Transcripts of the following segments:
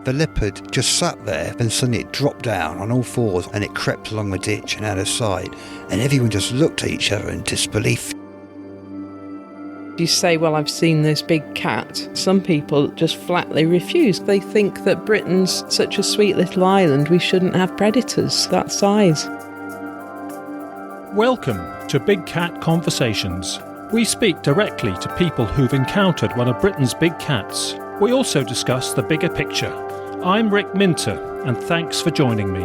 The leopard just sat there, then suddenly it dropped down on all fours and it crept along the ditch and out of sight, and everyone just looked at each other in disbelief. You say, well, I've seen this big cat. Some people just flatly refuse. They think that Britain's such a sweet little island, we shouldn't have predators that size. Welcome to Big Cat Conversations. We speak directly to people who've encountered one of Britain's big cats. We also discuss the bigger picture. I'm Rick Minter, and thanks for joining me.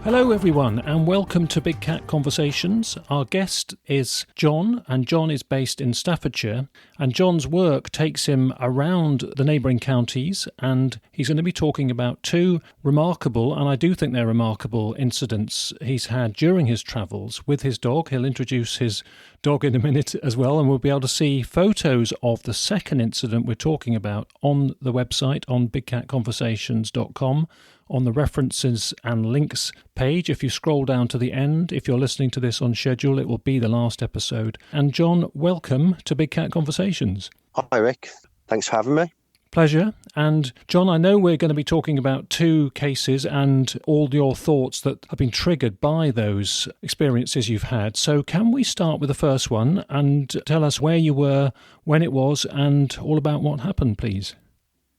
Hello everyone, and welcome to Big Cat Conversations. Our guest is John, and John is based in Staffordshire, and John's work takes him around the neighbouring counties, and he's going to be talking about two remarkable, and I do think they're remarkable, incidents he's had during his travels with his dog. He'll introduce his dog in a minute as well, and we'll be able to see photos of the second incident we're talking about on the website on bigcatconversations.com. on the references and links page. If you scroll down to the end, if you're listening to this on schedule, it will be the last episode. And John, welcome to Big Cat Conversations. Hi Rick, thanks for having me. Pleasure. And John, I know we're going to be talking about two cases and all your thoughts that have been triggered by those experiences you've had. So can we start with the first one and tell us where you were, when it was, and all about what happened, please?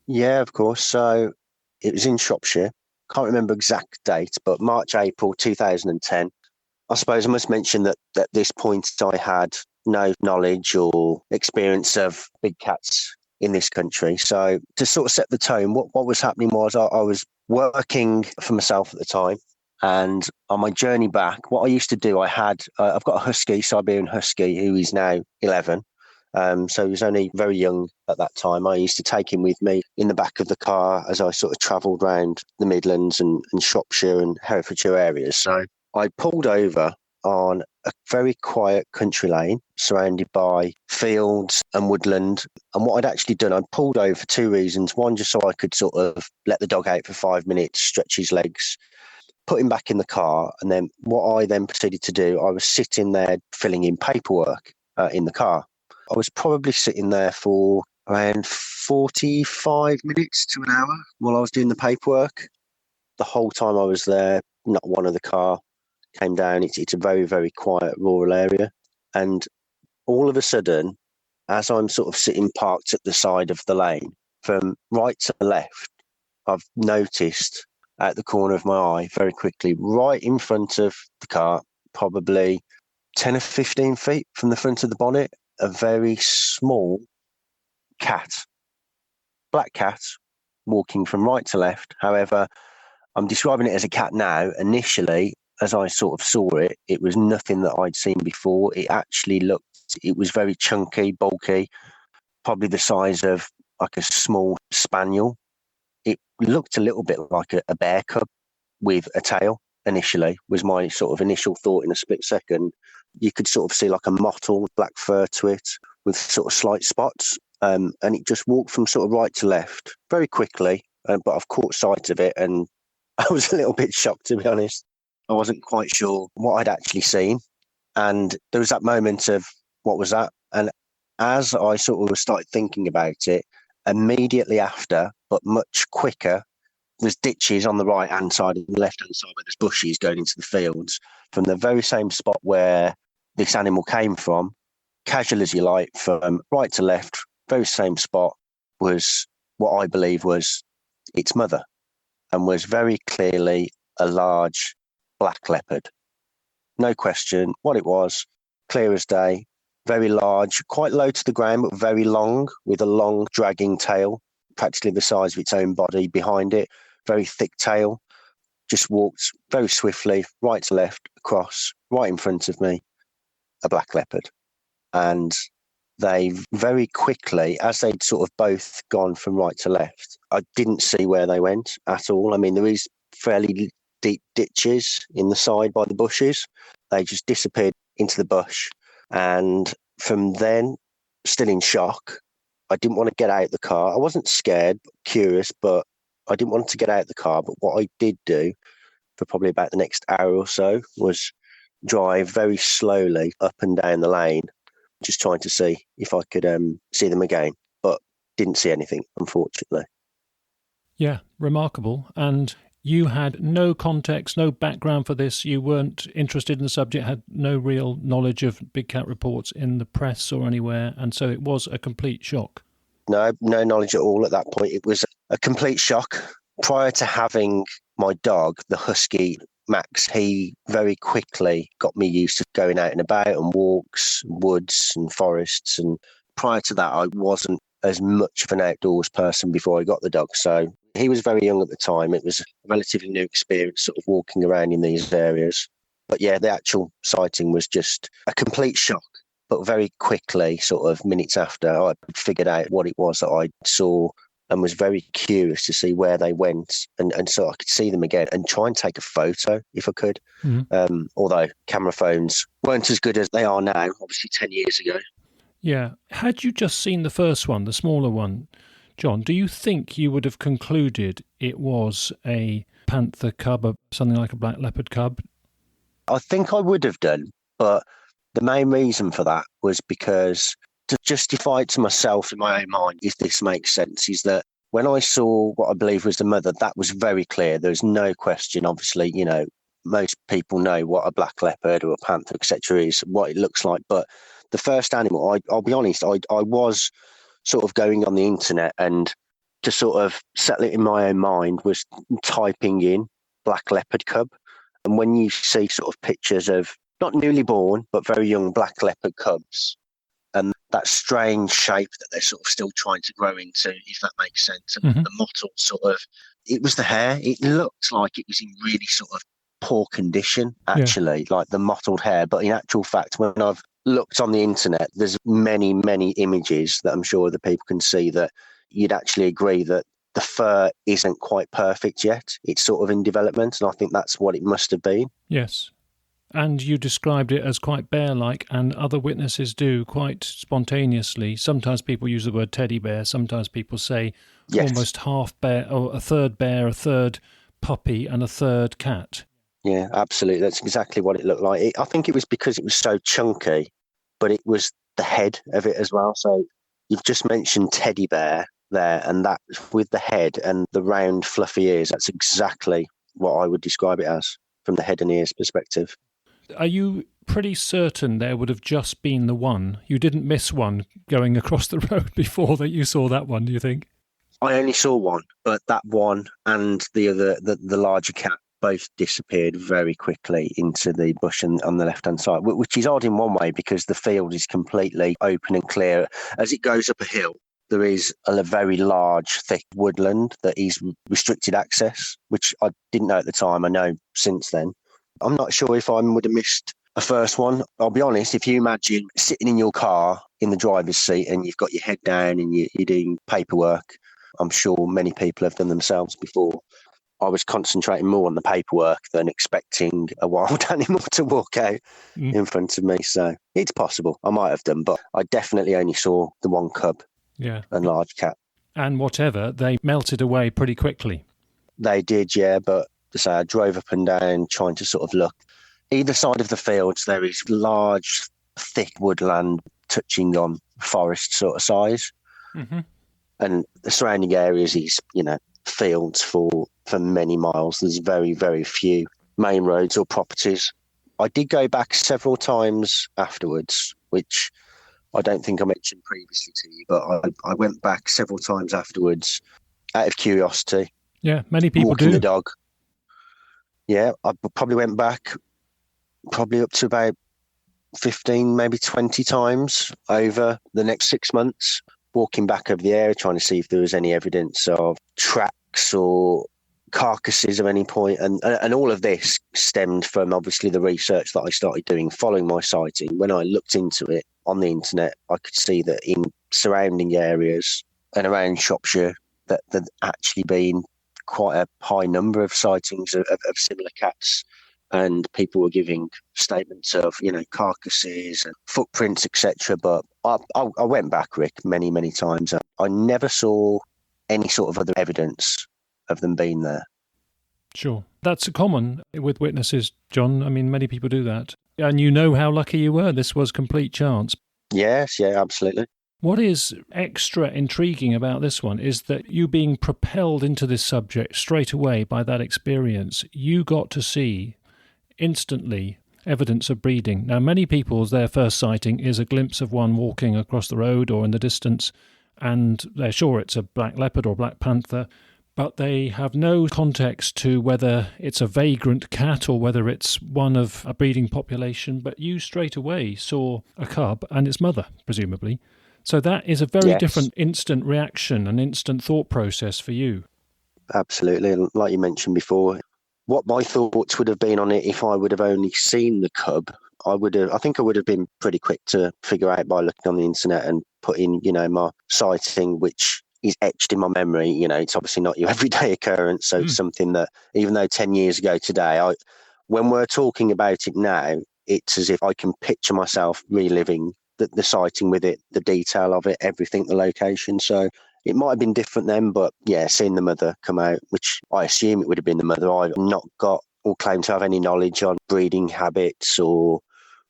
Yeah, of course. So it was in Shropshire. Can't remember exact date, but March, April 2010. I suppose I must mention that at this point I had no knowledge or experience of big cats in this country. So to sort of set the tone, what was happening was I was working for myself at the time. And on my journey back, what I used to do, I've got a husky, Siberian husky, who is now 11. So he was only very young at that time. I used to take him with me in the back of the car as I sort of travelled around the Midlands and Shropshire and Herefordshire areas. So I pulled over on a very quiet country lane surrounded by fields and woodland. And what I'd actually done, I pulled over for two reasons. One, just so I could sort of let the dog out for 5 minutes, stretch his legs, put him back in the car. And then what I then proceeded to do, I was sitting there filling in paperwork in the car. I was probably sitting there for around 45 minutes to an hour while I was doing the paperwork. The whole time I was there, not one of the car came down. It's a very, very quiet rural area. And all of a sudden, as I'm sort of sitting parked at the side of the lane, from right to left, I've noticed at the corner of my eye very quickly, right in front of the car, probably 10 or 15 feet from the front of the bonnet, a very small cat, black cat, walking from right to left. However, I'm describing it as a cat now. Initially, as I sort of saw it, it was nothing that I'd seen before. It was very chunky, bulky, probably the size of like a small spaniel. It looked a little bit like a bear cub with a tail. Initially was my sort of initial thought. In a split second, you could sort of see like a mottled black fur to it with sort of slight spots, and it just walked from sort of right to left very quickly, but I've caught sight of it and I was a little bit shocked, to be honest. I wasn't quite sure what I'd actually seen, and there was that moment of what was that, and as I sort of started thinking about it, immediately after, but much quicker, there's ditches on the right-hand side and the left-hand side where there's bushes going into the fields. From the very same spot where this animal came from, casual as you like, from right to left, very same spot, was what I believe was its mother, and was very clearly a large black leopard. No question what it was, clear as day, very large, quite low to the ground, but very long, with a long dragging tail, practically the size of its own body behind it. Very thick tail, just walked very swiftly, right to left, across, right in front of me, a black leopard. And they very quickly, as they'd sort of both gone from right to left, I didn't see where they went at all. I mean, there is fairly deep ditches in the side by the bushes. They just disappeared into the bush. And from then, still in shock, I didn't want to get out of the car. I wasn't scared, curious, but I didn't want to get out of the car. But what I did do for probably about the next hour or so was drive very slowly up and down the lane, just trying to see if I could see them again, but didn't see anything, unfortunately. Yeah, remarkable. And you had no context, no background for this. You weren't interested in the subject, had no real knowledge of big cat reports in the press or anywhere, and so it was a complete shock. No knowledge at all at that point. It was a complete shock. Prior to having my dog, the husky Max, he very quickly got me used to going out and about and walks, woods and forests. And prior to that, I wasn't as much of an outdoors person before I got the dog. So he was very young at the time. It was a relatively new experience, sort of walking around in these areas. But yeah, the actual sighting was just a complete shock. But very quickly, sort of minutes after, I figured out what it was that I saw and was very curious to see where they went. And so I could see them again and try and take a photo if I could. Mm-hmm. Although camera phones weren't as good as they are now, obviously 10 years ago. Yeah. Had you just seen the first one, the smaller one, John, do you think you would have concluded it was a panther cub or something like a black leopard cub? I think I would have done, but the main reason for that was because to justify it to myself in my own mind, if this makes sense, is that when I saw what I believe was the mother, that was very clear. There's no question. Obviously, you know, most people know what a black leopard or a panther, etc., is, what it looks like. But the first animal, I'll be honest, I was sort of going on the internet and to sort of settle it in my own mind was typing in black leopard cub. And when you see sort of pictures of not newly born, but very young black leopard cubs, and that strange shape that they're sort of still trying to grow into, if that makes sense. And the mottled sort of, it was the hair. It looked like it was in really sort of poor condition, actually, like the mottled hair. But in actual fact, when I've looked on the internet, there's many, many images that I'm sure other people can see that you'd actually agree that the fur isn't quite perfect yet. It's sort of in development, and I think that's what it must have been. Yes. And you described it as quite bear-like, and other witnesses do quite spontaneously. Sometimes people use the word teddy bear. Sometimes people say almost half bear, or a third puppy, and a third cat. Yeah, absolutely. That's exactly what it looked like. I think it was because it was so chunky, but it was the head of it as well. So you've just mentioned teddy bear there, and that with the head and the round fluffy ears, that's exactly what I would describe it as from the head and ears perspective. Are you pretty certain there would have just been the one? You didn't miss one going across the road before that you saw that one, do you think? I only saw one, but that one and the other, the larger cat, both disappeared very quickly into the bush on the left-hand side, which is odd in one way because the field is completely open and clear. As it goes up a hill, there is a very large, thick woodland that is restricted access, which I didn't know at the time. I know since then. I'm not sure if I would have missed a first one. I'll be honest, if you imagine sitting in your car in the driver's seat and you've got your head down and you're doing paperwork, I'm sure many people have done themselves before. I was concentrating more on the paperwork than expecting a wild animal to walk out in front of me. So it's possible. I might have done, but I definitely only saw the one cub and large cat. And whatever, they melted away pretty quickly. They did, yeah, but so I drove up and down trying to sort of look. Either side of the fields, there is large, thick woodland touching on forest sort of size. Mm-hmm. And the surrounding areas is, you know, fields for many miles. There's very, very few main roads or properties. I did go back several times afterwards, which I don't think I mentioned previously to you, but I went back several times afterwards out of curiosity. Yeah, many people walking do. The dog. Yeah, I probably went back probably up to about 15, maybe 20 times over the next 6 months, walking back over the area, trying to see if there was any evidence of tracks or carcasses of any point. And all of this stemmed from obviously the research that I started doing following my sighting. When I looked into it on the internet, I could see that in surrounding areas and around Shropshire that there'd actually been quite a high number of sightings of similar cats, and people were giving statements of, you know, carcasses and footprints, etc. But I went back, Rick, many, many times. I never saw any sort of other evidence of them being there. Sure. That's common with witnesses, John. I mean, many people do that. And you know how lucky you were. This was complete chance. Yes, yeah, absolutely. What is extra intriguing about this one is that you being propelled into this subject straight away by that experience, you got to see instantly evidence of breeding. Now, many people's their first sighting is a glimpse of one walking across the road or in the distance, and they're sure it's a black leopard or black panther, but they have no context to whether it's a vagrant cat or whether it's one of a breeding population. But you straight away saw a cub and its mother, presumably. So that is a very different instant reaction, an instant thought process for you. Absolutely. And like you mentioned before, what my thoughts would have been on it if I would have only seen the cub, I think I would have been pretty quick to figure out by looking on the internet and put in, my sighting, which is etched in my memory. It's obviously not your everyday occurrence. So it's something that, even though 10 years ago today, when we're talking about it now, it's as if I can picture myself reliving the sighting with it, the detail of it, everything, the location. So it might have been different then, but yeah, seeing the mother come out, which I assume it would have been the mother. I've not got or claim to have any knowledge on breeding habits or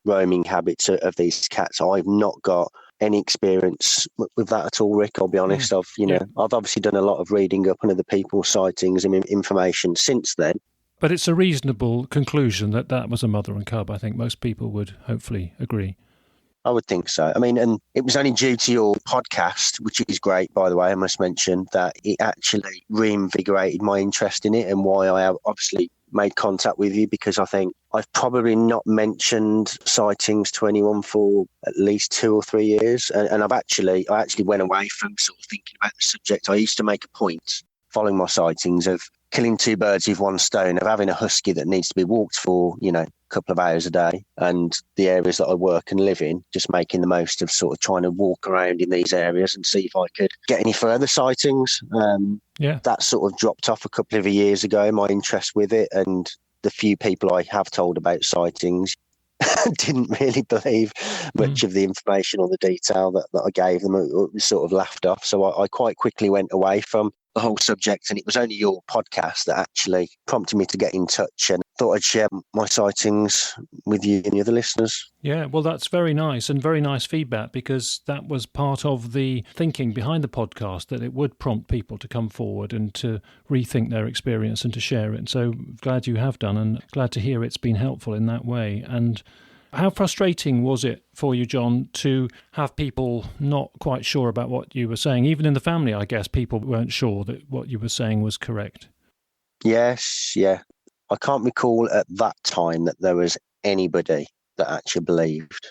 roaming habits of these cats. I've not got any experience with that at all, Rick. I'll be honest. I've obviously done a lot of reading up on other people's sightings and information since then. But it's a reasonable conclusion that was a mother and cub. I think most people would hopefully agree. I would think so. I mean, and it was only due to your podcast, which is great, by the way, I must mention, that it actually reinvigorated my interest in it and why I have obviously made contact with you, because I think I've probably not mentioned sightings to anyone for at least 2 or 3 years. And I actually went away from sort of thinking about the subject. I used to make a point following my sightings of killing 2 birds with 1 stone, of having a husky that needs to be walked for, a couple of hours a day, and the areas that I work and live in, just making the most of sort of trying to walk around in these areas and see if I could get any further sightings. That sort of dropped off a couple of years ago, my interest with it, and the few people I have told about sightings didn't really believe much of the information or the detail that I gave them. It was sort of laughed off. So I quite quickly went away from the whole subject, and it was only your podcast that actually prompted me to get in touch, and thought I'd share my sightings with you and the other listeners. Yeah, well, that's very nice and very nice feedback, because that was part of the thinking behind the podcast, that it would prompt people to come forward and to rethink their experience and to share it. And so glad you have done, and glad to hear it's been helpful in that way. And how frustrating was it for you, John, to have people not quite sure about what you were saying? Even in the family, I guess, people weren't sure that what you were saying was correct. Yes, yeah. I can't recall at that time that there was anybody that actually believed.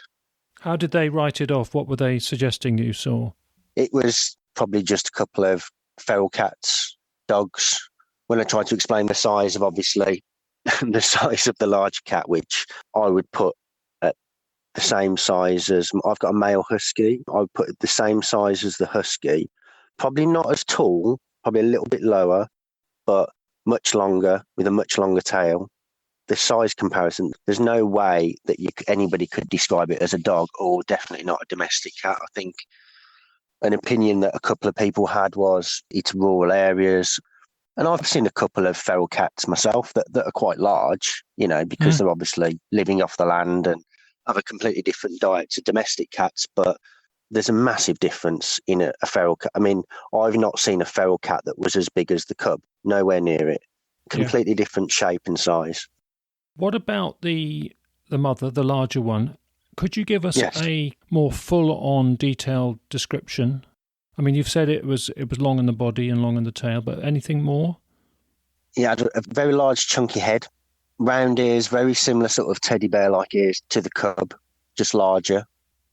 How did they write it off? What were they suggesting you saw? It was probably just a couple of feral cats, dogs. When I tried to explain the size of, obviously, the size of the large cat, which I would put at the same size as, I've got a male husky, I would put it the same size as the husky. Probably not as tall, probably a little bit lower, but much longer, with a much longer tail. The size comparison, there's no way that anybody could describe it as a dog, or definitely not a domestic cat. I think an opinion that a couple of people had was it's rural areas. And I've seen a couple of feral cats myself that are quite large, because they're obviously living off the land and have a completely different diet to domestic cats. But there's a massive difference in a feral cat. I mean, I've not seen a feral cat that was as big as the cub, nowhere near it. Completely different shape and size. What about the mother, the larger one? Could you give us a more full-on detailed description? I mean, you've said it was long in the body and long in the tail, but anything more? Yeah, a very large chunky head, round ears, very similar sort of teddy bear-like ears to the cub, just larger.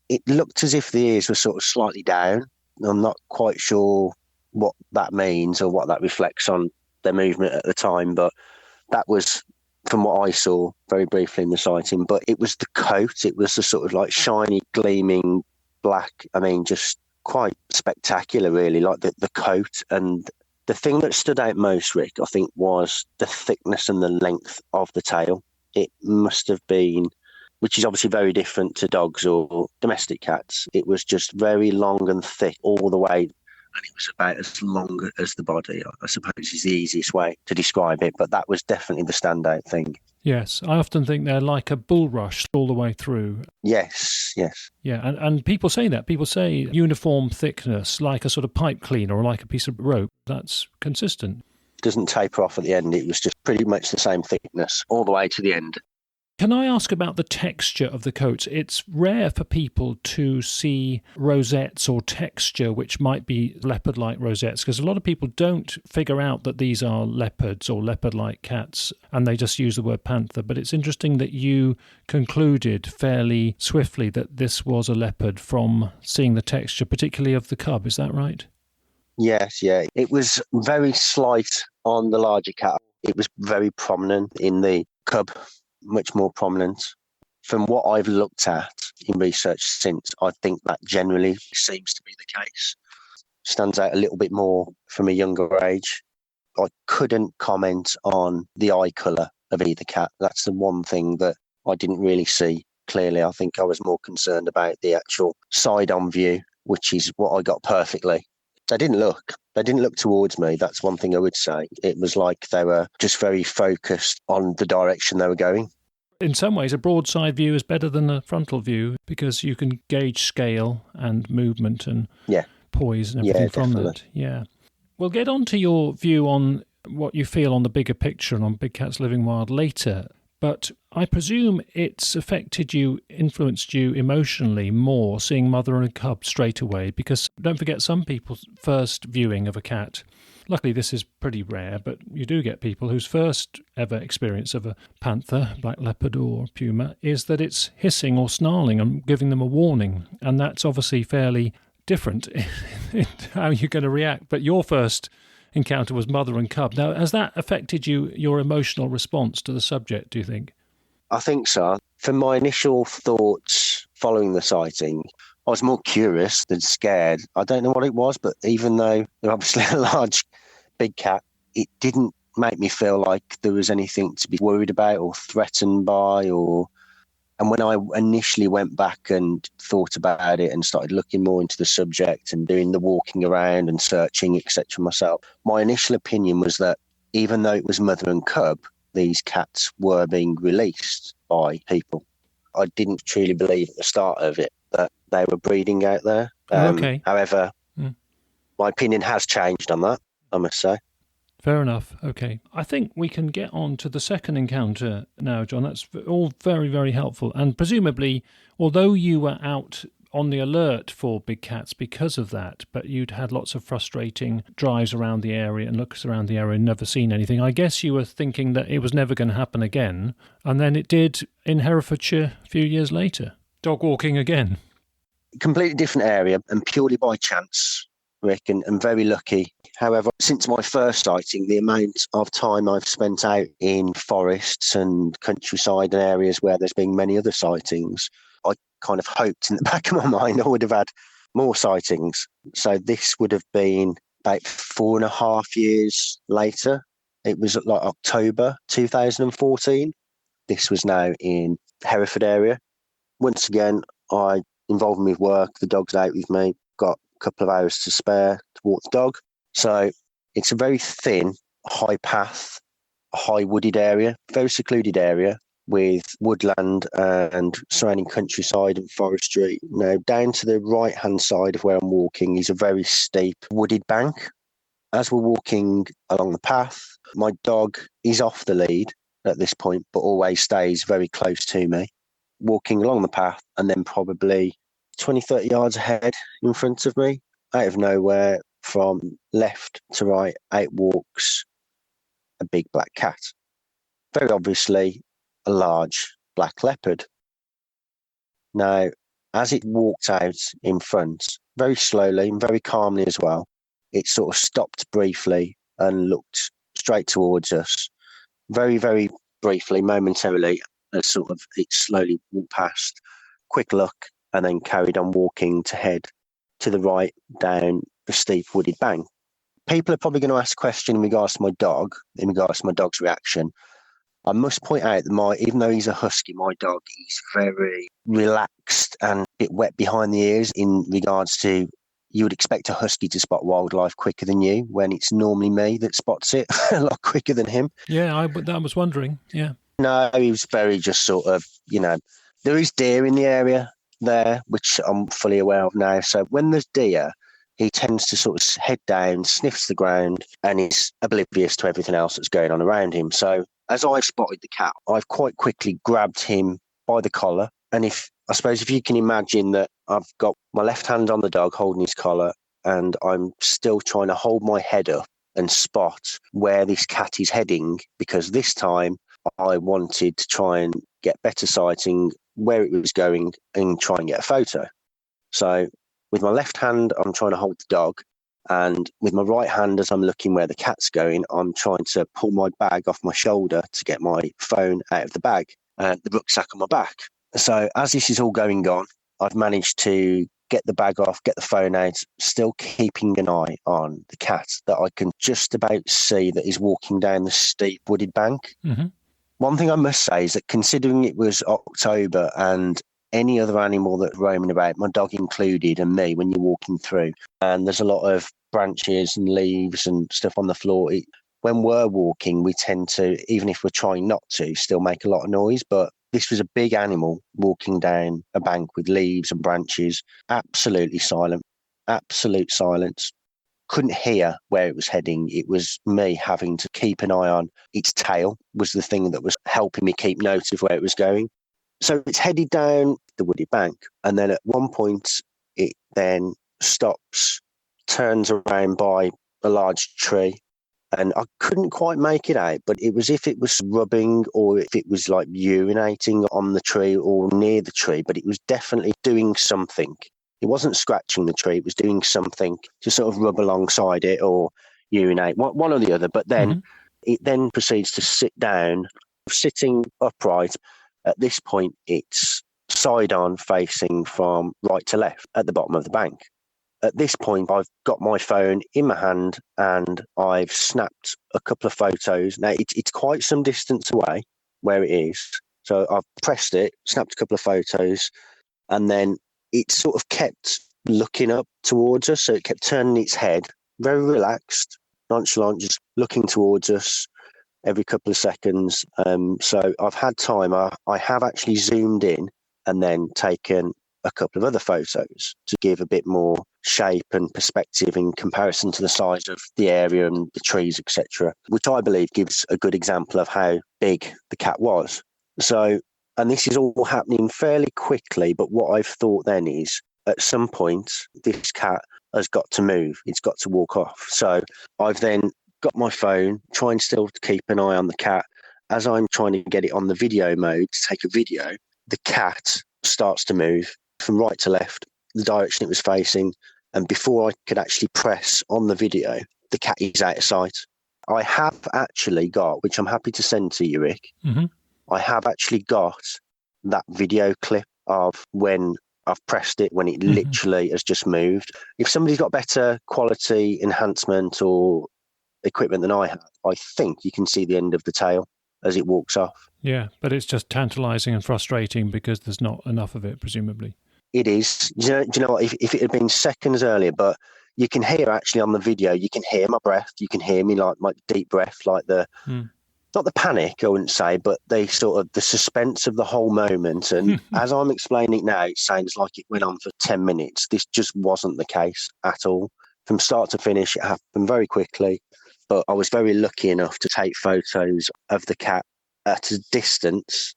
It looked as if the ears were sort of slightly down. I'm not quite sure what that means or what that reflects on their movement at the time, but that was from what I saw very briefly in the sighting. But it was the coat. It was the sort of like shiny, gleaming black. I mean, just quite spectacular, really, like the coat. And the thing that stood out most, Rick, I think, was the thickness and the length of the tail. It must have been, which is obviously very different to dogs or domestic cats. It was just very long and thick all the way, and it was about as long as the body, I suppose, is the easiest way to describe it. But that was definitely the standout thing. Yes, I often think they're like a bulrush all the way through. Yes, yes. Yeah, and people say that. People say uniform thickness, like a sort of pipe cleaner or like a piece of rope. That's consistent. Doesn't taper off at the end. It was just pretty much the same thickness all the way to the end. Can I ask about the texture of the coats? It's rare for people to see rosettes or texture which might be leopard-like rosettes, because a lot of people don't figure out that these are leopards or leopard-like cats, and they just use the word panther. But it's interesting that you concluded fairly swiftly that this was a leopard from seeing the texture, particularly of the cub. Is that right? Yes, yeah. It was very slight on the larger cat. It was very prominent in the cub. Much more prominent. From what I've looked at in research since, I think that generally seems to be the case. Stands out a little bit more from a younger age. I couldn't comment on the eye colour of either cat. That's the one thing that I didn't really see clearly. I think I was more concerned about the actual side-on view, which is what I got perfectly. They didn't look towards me. That's one thing I would say. It was like they were just very focused on the direction they were going. In some ways, a broadside view is better than a frontal view because you can gauge scale and movement and poise and everything from that. Yeah. We'll get on to your view on what you feel on the bigger picture and on Big Cats Living Wild later. But I presume it's affected you, influenced you emotionally more seeing mother and cub straight away, because don't forget, some people's first viewing of a cat, luckily this is pretty rare, but you do get people whose first ever experience of a panther, black leopard or puma, is that it's hissing or snarling and giving them a warning. And that's obviously fairly different in how you're going to react. But your first encounter was mother and cub. Now, has that affected you, your emotional response to the subject, do you think? I think so. From my initial thoughts following the sighting, I was more curious than scared. I don't know what it was, but even though they're obviously a large, big cat, it didn't make me feel like there was anything to be worried about or threatened by. And when I initially went back and thought about it and started looking more into the subject and doing the walking around and searching, etc. myself, my initial opinion was that even though it was mother and cub, these cats were being released by people. I didn't truly believe at the start of it that they were breeding out there. Okay. However, my opinion has changed on that, I must say. Fair enough. Okay. I think we can get on to the second encounter now, John. That's all very, very helpful. And presumably, although you were out on the alert for big cats because of that, but you'd had lots of frustrating drives around the area and looks around the area and never seen anything, I guess you were thinking that it was never going to happen again. And then it did in Herefordshire a few years later. Dog walking again. Completely different area and purely by chance, Rick, and very lucky. However, since my first sighting, the amount of time I've spent out in forests and countryside and areas where there's been many other sightings, I kind of hoped in the back of my mind I would have had more sightings. So this would have been about 4.5 years later. It was like October 2014. This was now in Hereford area. Once again, I involved me with work. The dog's out with me. Got a couple of hours to spare to walk the dog. So it's a very thin, high path, high wooded area, very secluded area with woodland and surrounding countryside and forestry. Now, down to the right-hand side of where I'm walking is a very steep wooded bank. As we're walking along the path, my dog is off the lead at this point, but always stays very close to me, walking along the path and then probably 20, 30 yards ahead in front of me, out of nowhere, from left to right, out walks a big black cat. Very obviously a large black leopard. Now, as it walked out in front, very slowly and very calmly as well, it sort of stopped briefly and looked straight towards us. Very, very briefly, momentarily, as sort of it slowly walked past. Quick look, and then carried on walking to head to the right down the steep wooded bank. People are probably going to ask a question in regards to my dog, in regards to my dog's reaction. I must point out that even though he's a husky, my dog is very relaxed and a bit wet behind the ears in regards to, you would expect a husky to spot wildlife quicker than you, when it's normally me that spots it a lot quicker than him. Yeah, I was wondering, yeah. No, he was very just sort of, there is deer in the area there, which I'm fully aware of now. So when there's deer, he tends to sort of head down, sniffs the ground, and is oblivious to everything else that's going on around him. So as I've spotted the cat, I've quite quickly grabbed him by the collar. And if you can imagine that I've got my left hand on the dog holding his collar, and I'm still trying to hold my head up and spot where this cat is heading, because this time I wanted to try and get better sighting where it was going and try and get a photo. So with my left hand, I'm trying to hold the dog. And with my right hand, as I'm looking where the cat's going, I'm trying to pull my bag off my shoulder to get my phone out of the bag and the rucksack on my back. So as this is all going on, I've managed to get the bag off, get the phone out, still keeping an eye on the cat that I can just about see that is walking down the steep wooded bank. Mm-hmm. One thing I must say is that considering it was October and any other animal that's roaming about, my dog included and me, when you're walking through, and there's a lot of branches and leaves and stuff on the floor, when we're walking, we tend to, even if we're trying not to, still make a lot of noise. But this was a big animal walking down a bank with leaves and branches, absolutely silent, absolute silence. Couldn't hear where it was heading. It was me having to keep an eye on its tail was the thing that was helping me keep note of where it was going. So it's headed down the wooded bank. And then at one point, it then stops, turns around by a large tree. And I couldn't quite make it out, but it was if it was rubbing or if it was like urinating on the tree or near the tree, but it was definitely doing something. It wasn't scratching the tree, it was doing something to sort of rub alongside it or urinate, one or the other. But then it then proceeds to sit down, sitting upright. At this point, it's side on facing from right to left at the bottom of the bank. At this point, I've got my phone in my hand and I've snapped a couple of photos. Now, it's quite some distance away where it is. So I've pressed it, snapped a couple of photos, and then it sort of kept looking up towards us. So it kept turning its head, very relaxed, nonchalant, just looking towards us every couple of seconds. So I've had time. I have actually zoomed in and then taken a couple of other photos to give a bit more shape and perspective in comparison to the size of the area and the trees, etc., which I believe gives a good example of how big the cat was. So, and this is all happening fairly quickly, but what I've thought then is at some point this cat has got to move. It's got to walk off. So I've then got my phone, trying still to keep an eye on the cat. As I'm trying to get it on the video mode to take a video, the cat starts to move from right to left, the direction it was facing. And before I could actually press on the video, the cat is out of sight. I have actually got, which I'm happy to send to you, Rick, I have actually got that video clip of when I've pressed it, when it literally has just moved. If somebody's got better quality enhancement or equipment than I have, I think you can see the end of the tail as it walks off. Yeah, but it's just tantalising and frustrating because there's not enough of it, presumably. It is. Do you know what? If it had been seconds earlier, but you can hear actually on the video, you can hear my breath. You can hear me like my deep breath, like not the panic, I wouldn't say, but the sort of the suspense of the whole moment. And as I'm explaining it now, it sounds like it went on for 10 minutes. This just wasn't the case at all. From start to finish, it happened very quickly. But I was very lucky enough to take photos of the cat at a distance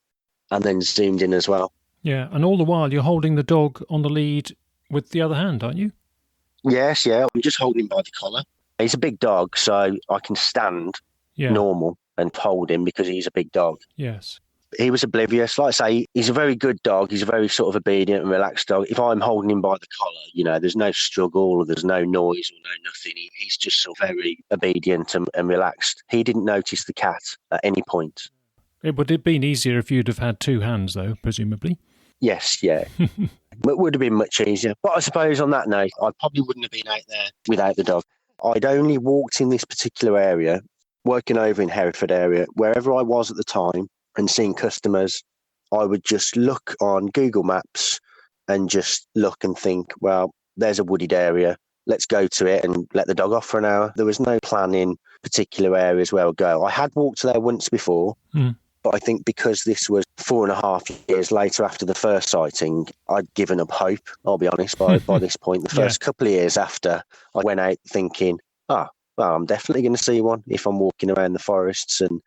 and then zoomed in as well. Yeah, and all the while you're holding the dog on the lead with the other hand, aren't you? Yes, yeah. I'm just holding him by the collar. He's a big dog, so I can stand normal and hold him because he's a big dog. Yes. He was oblivious. Like I say, he's a very good dog. He's a very sort of obedient and relaxed dog. If I'm holding him by the collar, there's no struggle or there's no noise or no nothing. He's just sort of very obedient and relaxed. He didn't notice the cat at any point. It would have been easier if you'd have had two hands, though, presumably. Yes, yeah. It would have been much easier. But I suppose on that note, I probably wouldn't have been out there without the dog. I'd only walked in this particular area, working over in Hereford area, wherever I was at the time, and seeing customers, I would just look on Google Maps and just look and think, well, there's a wooded area. Let's go to it and let the dog off for an hour. There was no plan in particular areas where I'd go. I had walked there once before, But I think because this was 4.5 years later after the first sighting, I'd given up hope, I'll be honest, by this point. The first couple of years after, I went out thinking, well, I'm definitely going to see one if I'm walking around the forests and,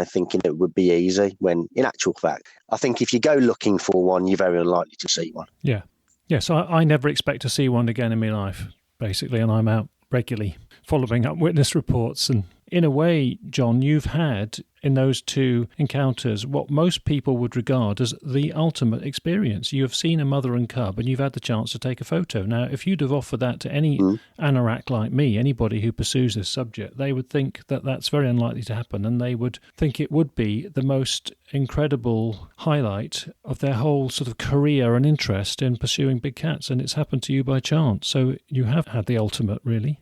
thinking it would be easy, when in actual fact, I think if you go looking for one, you're very unlikely to see one. Yeah. Yes, I never expect to see one again in my life, basically, and I'm out regularly following up witness reports. And in a way, John, you've had in those two encounters what most people would regard as the ultimate experience. You have seen a mother and cub and you've had the chance to take a photo. Now, if you'd have offered that to any anorak like me, anybody who pursues this subject, they would think that that's very unlikely to happen, and they would think it would be the most incredible highlight of their whole sort of career and interest in pursuing big cats, and it's happened to you by chance. So you have had the ultimate, really.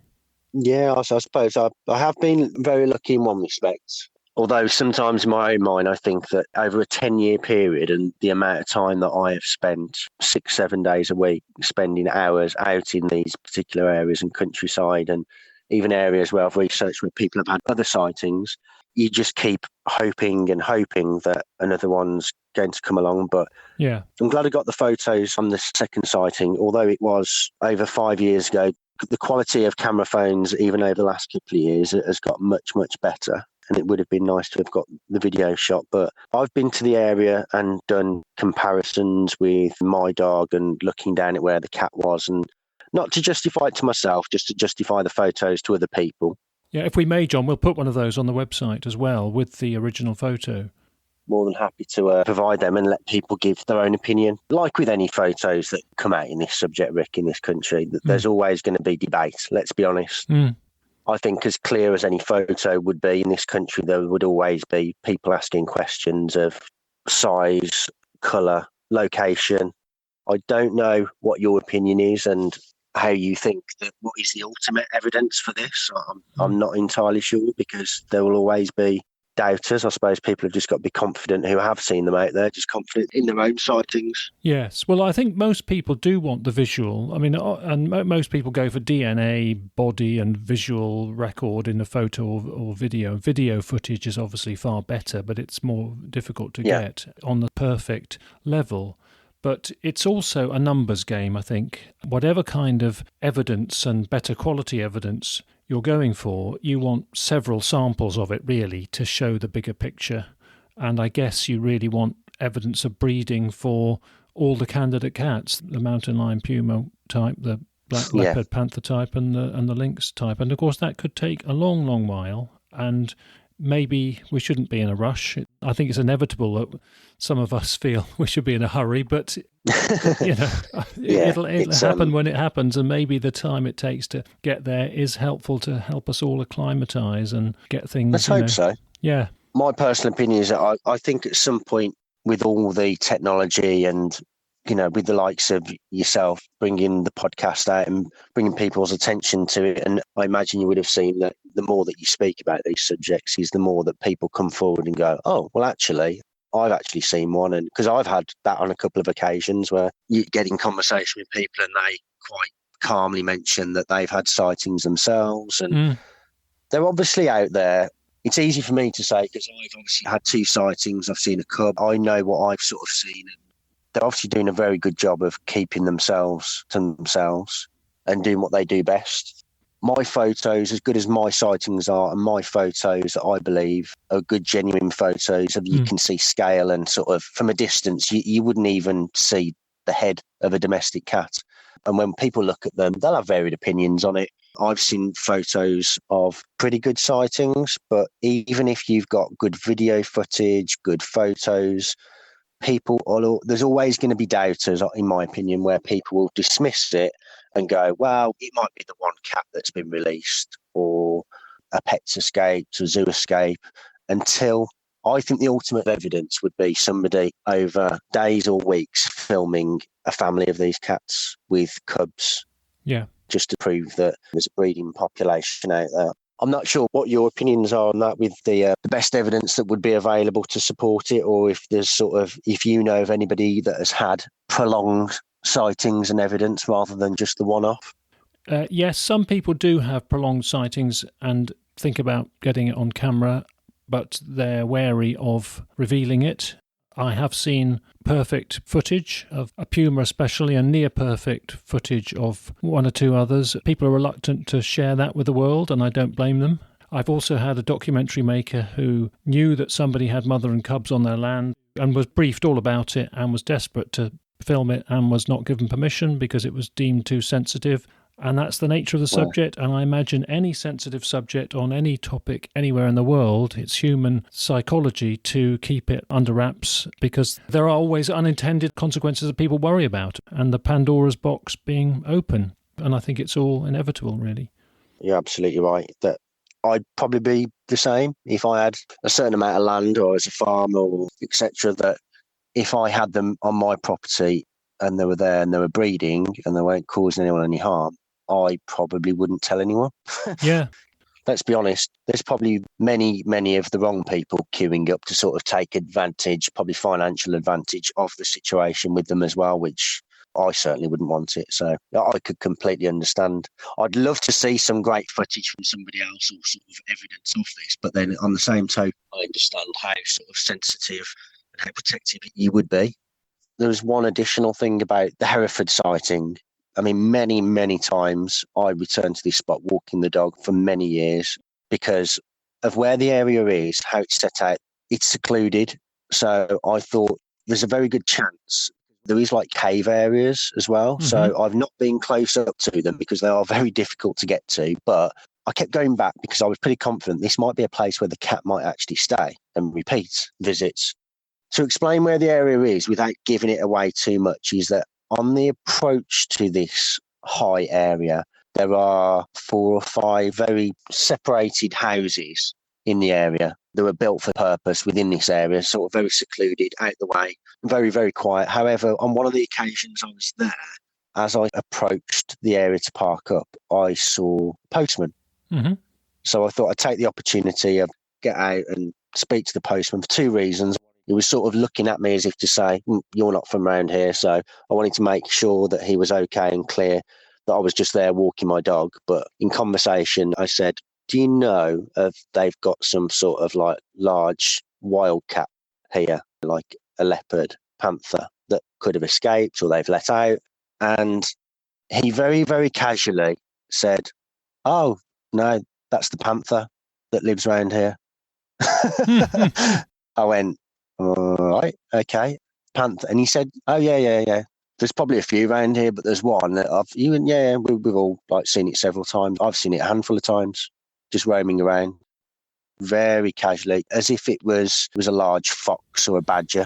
Yeah, I suppose I have been very lucky in one respect. Although sometimes in my own mind, I think that over a 10-year period and the amount of time that I have spent 6-7 days a week, spending hours out in these particular areas and countryside, and even areas where I've researched where people have had other sightings, you just keep hoping and hoping that another one's going to come along. But yeah, I'm glad I got the photos on the second sighting, although it was over 5 years ago. The quality of camera phones, even over the last couple of years, has got much, much better. And it would have been nice to have got the video shot. But I've been to the area and done comparisons with my dog and looking down at where the cat was, and not to justify it to myself, just to justify the photos to other people. Yeah, if we may, John, we'll put one of those on the website as well with the original photo. More than happy to provide them and let people give their own opinion. Like with any photos that come out in this subject, Rick, in this country, there's always going to be debate, let's be honest. I think as clear as any photo would be in this country, there would always be people asking questions of size, colour, location. I don't know what your opinion is and how you think that what is the ultimate evidence for this. I'm not entirely sure, because there will always be doubters. I suppose people have just got to be confident who have seen them out there, just confident in their own sightings. Yes. Well, I think most people do want the visual. I mean, and most people go for DNA, body and visual record in a photo or video. Video footage is obviously far better, but it's more difficult to get on the perfect level. But it's also a numbers game, I think. Whatever kind of evidence and better quality evidence you're going for, you want several samples of it, really, to show the bigger picture. And I guess you really want evidence of breeding for all the candidate cats, the mountain lion puma type, the black leopard panther type, and the lynx type. And of course, that could take a long, long while. And maybe we shouldn't be in a rush. I think it's inevitable that some of us feel we should be in a hurry, but it'll happen when it happens, and maybe the time it takes to get there is helpful to help us all acclimatise and get things. Let's hope so. Yeah. My personal opinion is that I think at some point, with all the technology and with the likes of yourself bringing the podcast out and bringing people's attention to it, and I imagine you would have seen that the more that you speak about these subjects is the more that people come forward and go, oh, well, actually, I've actually seen one. And because I've had that on a couple of occasions where you get in conversation with people and they quite calmly mention that they've had sightings themselves, and they're obviously out there. It's easy for me to say because I've obviously had 2 sightings. I've seen a cub. I know what I've sort of seen. And they're obviously doing a very good job of keeping themselves to themselves and doing what they do best. My photos, as good as my sightings are, and my photos that I believe are good, genuine photos of you can see scale, and sort of from a distance, you wouldn't even see the head of a domestic cat. And when people look at them, they'll have varied opinions on it. I've seen photos of pretty good sightings, but even if you've got good video footage, good photos, there's always going to be doubters, in my opinion, where people will dismiss it and go, well, it might be the one cat that's been released, or a pet's escaped, or zoo escape, until I think the ultimate evidence would be somebody over days or weeks filming a family of these cats with cubs. Yeah. Just to prove that there's a breeding population out there. I'm not sure what your opinions are on that, with the best evidence that would be available to support it, or if there's if you know of anybody that has had prolonged sightings and evidence rather than just the one-off. Yes, some people do have prolonged sightings and think about getting it on camera. but they're wary of revealing it. I have seen perfect footage of a puma especially, and near perfect footage of one or two others. People are reluctant to share that with the world, and I don't blame them. I've also had a documentary maker who knew that somebody had mother and cubs on their land and was briefed all about it and was desperate to film it and was not given permission because it was deemed too sensitive. And that's the nature of the subject. And I imagine any sensitive subject on any topic anywhere in the world, it's human psychology to keep it under wraps because there are always unintended consequences that people worry about, and the Pandora's box being open. And I think it's all inevitable, really. You're absolutely right. That I'd probably be the same if I had a certain amount of land or as a farmer or etc. That if I had them on my property and they were there and they were breeding and they weren't causing anyone any harm, I probably wouldn't tell anyone. Yeah. Let's be honest, there's probably many of the wrong people queuing up to sort of take advantage, probably financial advantage of the situation with them as well, which I certainly wouldn't want it. So I could completely understand. I'd love to see some great footage from somebody else or sort of evidence of this, but then on the same token, I understand how sort of sensitive and how protective you would be. There was one additional thing about the Hereford sighting. I mean, many times I returned to this spot walking the dog for many years because of where the area is, how it's set out. It's secluded. So I thought there's a very good chance there is like cave areas as well. Mm-hmm. So I've not been close up to them because they are very difficult to get to. But I kept going back because I was pretty confident this might be a place where the cat might actually stay and repeat visits. To explain where the area is without giving it away too much is that on the approach to this high area, there are 4 or 5 very separated houses in the area that were built for purpose within this area, sort of very secluded, out the way, very, very quiet. However, on one of the occasions I was there, as I approached the area to park up, I saw a postman. Mm-hmm. So I thought I'd take the opportunity of get out and speak to the postman for 2 reasons. He was sort of looking at me as if to say, you're not from around here. So I wanted to make sure that he was okay and clear that I was just there walking my dog. But in conversation, I said, do you know if they've got some sort of like large wildcat here, like a leopard, panther that could have escaped or they've let out? And he very, very casually said, oh, no, that's the panther that lives around here. I went, all right, okay, panther. And he said, oh, yeah. There's probably a few around here, but there's one that we've all like seen it several times. I've seen it a handful of times, just roaming around very casually, as if it was a large fox or a badger.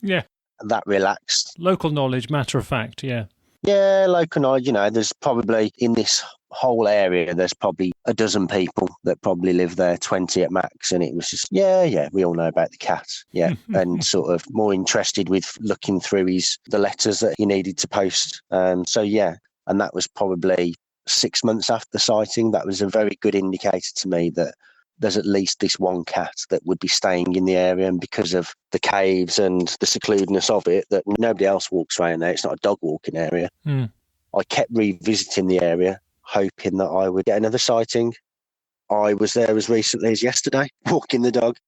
Yeah. That relaxed. Local knowledge, matter of fact, yeah. Yeah, local knowledge, there's probably in this whole area, there's probably a dozen people that probably live there, 20 at max. And it was just, we all know about the cat. Yeah. And sort of more interested with looking through the letters that he needed to post. And that was probably 6 months after the sighting. That was a very good indicator to me that there's at least this one cat that would be staying in the area. And because of the caves and the secludedness of it, that nobody else walks around there. It's not a dog walking area. I kept revisiting the area, hoping that I would get another sighting. I was there as recently as yesterday, walking the dog.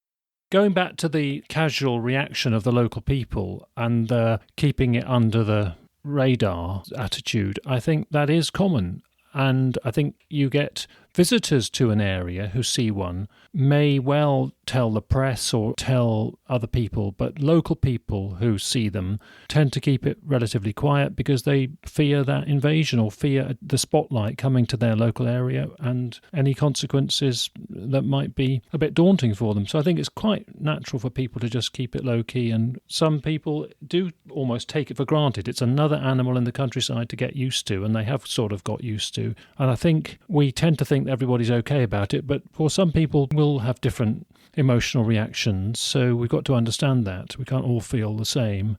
Going back to the casual reaction of the local people and keeping it under the radar attitude, I think that is common. And I think you get visitors to an area who see one may well tell the press or tell other people, but local people who see them tend to keep it relatively quiet because they fear that invasion or fear the spotlight coming to their local area and any consequences that might be a bit daunting for them. So I think it's quite natural for people to just keep it low key, and some people do almost take it for granted. It's another animal in the countryside to get used to, and they have sort of got used to. And I think we tend to think that everybody's okay about it, but for some people will have different emotional reactions, so we've got to understand that. We can't all feel the same.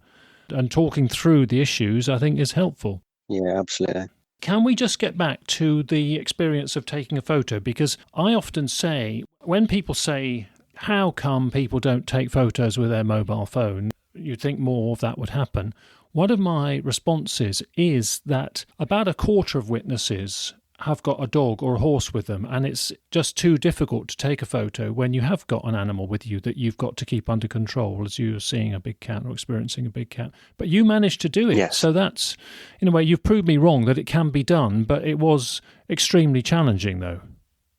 And talking through the issues, I think, is helpful. Yeah, absolutely. Can we just get back to the experience of taking a photo? Because I often say, when people say, how come people don't take photos with their mobile phone? You'd think more of that would happen. One of my responses is that about a quarter of witnesses have got a dog or a horse with them, and it's just too difficult to take a photo when you have got an animal with you that you've got to keep under control as you're seeing a big cat or experiencing a big cat. But you managed to do it. Yes. So that's, in a way, you've proved me wrong that it can be done, but it was extremely challenging, though.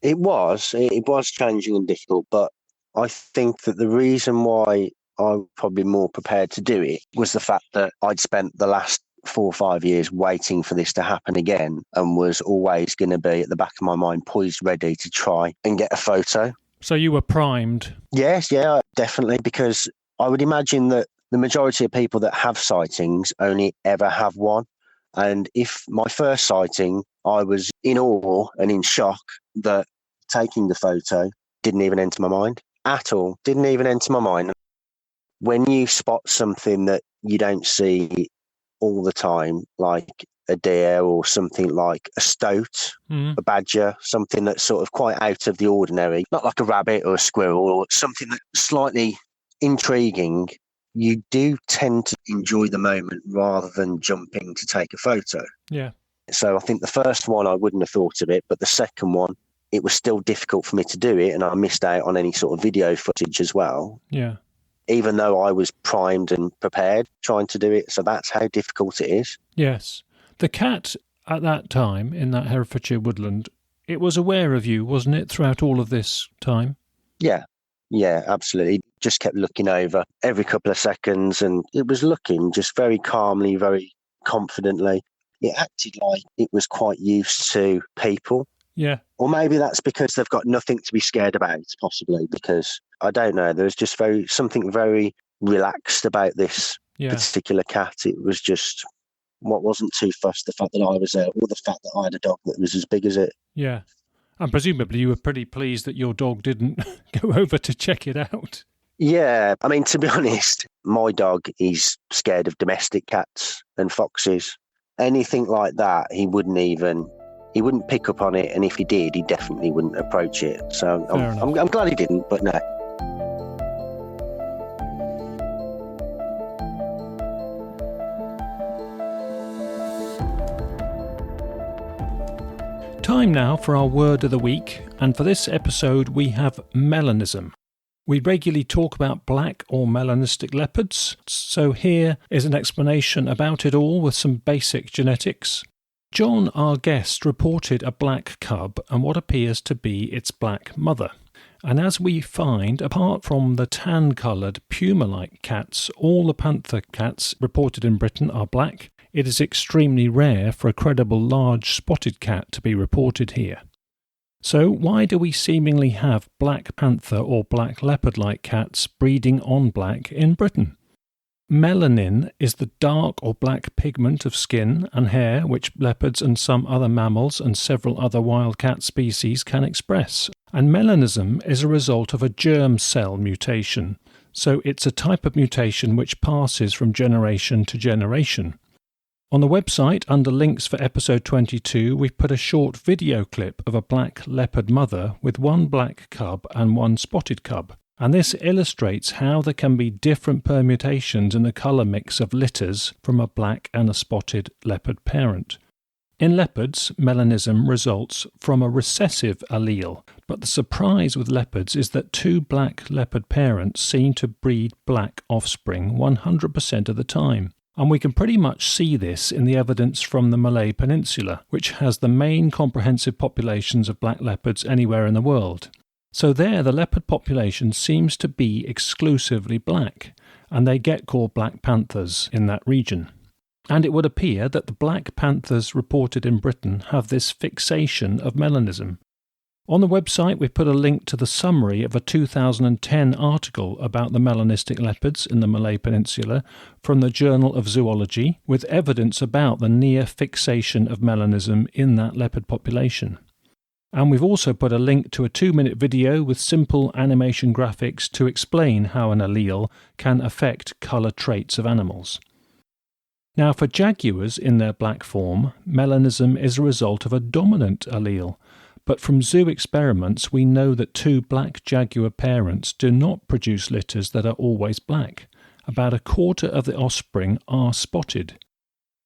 It was challenging and difficult, but I think that the reason why I'm probably more prepared to do it was the fact that I'd spent the last 4 or 5 years waiting for this to happen again, and was always going to be at the back of my mind poised ready to try and get a photo. So you were primed. Yes, yeah, definitely, because I would imagine that the majority of people that have sightings only ever have one. And if my first sighting, I was in awe and in shock that taking the photo didn't even enter my mind at all. Didn't even enter my mind. When you spot something that you don't see all the time, like a deer or something like a stoat, a badger, something that's sort of quite out of the ordinary, not like a rabbit or a squirrel, or something that's slightly intriguing, you do tend to enjoy the moment rather than jumping to take a photo. Yeah. So I think the first one, I wouldn't have thought of it, but the second one, it was still difficult for me to do it, and I missed out on any sort of video footage as well. Yeah. Even though I was primed and prepared trying to do it. So that's how difficult it is. Yes. The cat at that time in that Herefordshire woodland, it was aware of you, wasn't it, throughout all of this time? Yeah, absolutely. Just kept looking over every couple of seconds, and it was looking just very calmly, very confidently. It acted like it was quite used to people. Yeah. Or maybe that's because they've got nothing to be scared about, possibly, because I don't know. There's just something very relaxed about this particular cat. It was just what wasn't too fussed, the fact that I was there, or the fact that I had a dog that was as big as it. Yeah. And presumably you were pretty pleased that your dog didn't go over to check it out. Yeah. I mean, to be honest, my dog is scared of domestic cats and foxes. Anything like that, he wouldn't pick up on it, and if he did, he definitely wouldn't approach it. So I'm glad he didn't, but no. Time now for our word of the week, and for this episode we have melanism. We regularly talk about black or melanistic leopards, so here is an explanation about it all with some basic genetics. John, our guest, reported a black cub and what appears to be its black mother. And as we find, apart from the tan-coloured puma-like cats, all the panther cats reported in Britain are black. It is extremely rare for a credible large spotted cat to be reported here. So why do we seemingly have black panther or black leopard-like cats breeding on black in Britain? Melanin is the dark or black pigment of skin and hair which leopards and some other mammals and several other wild cat species can express. And melanism is a result of a germ cell mutation. So it's a type of mutation which passes from generation to generation. On the website, under links for episode 22, we've put a short video clip of a black leopard mother with one black cub and one spotted cub. And this illustrates how there can be different permutations in the colour mix of litters from a black and a spotted leopard parent. In leopards, melanism results from a recessive allele, but the surprise with leopards is that two black leopard parents seem to breed black offspring 100% of the time. And we can pretty much see this in the evidence from the Malay Peninsula, which has the main comprehensive populations of black leopards anywhere in the world. So there the leopard population seems to be exclusively black, and they get called black panthers in that region. And it would appear that the black panthers reported in Britain have this fixation of melanism. On the website we've put a link to the summary of a 2010 article about the melanistic leopards in the Malay Peninsula from the Journal of Zoology, with evidence about the near fixation of melanism in that leopard population. And we've also put a link to a 2-minute video with simple animation graphics to explain how an allele can affect colour traits of animals. Now for jaguars in their black form, melanism is a result of a dominant allele. But from zoo experiments we know that two black jaguar parents do not produce litters that are always black. About a quarter of the offspring are spotted.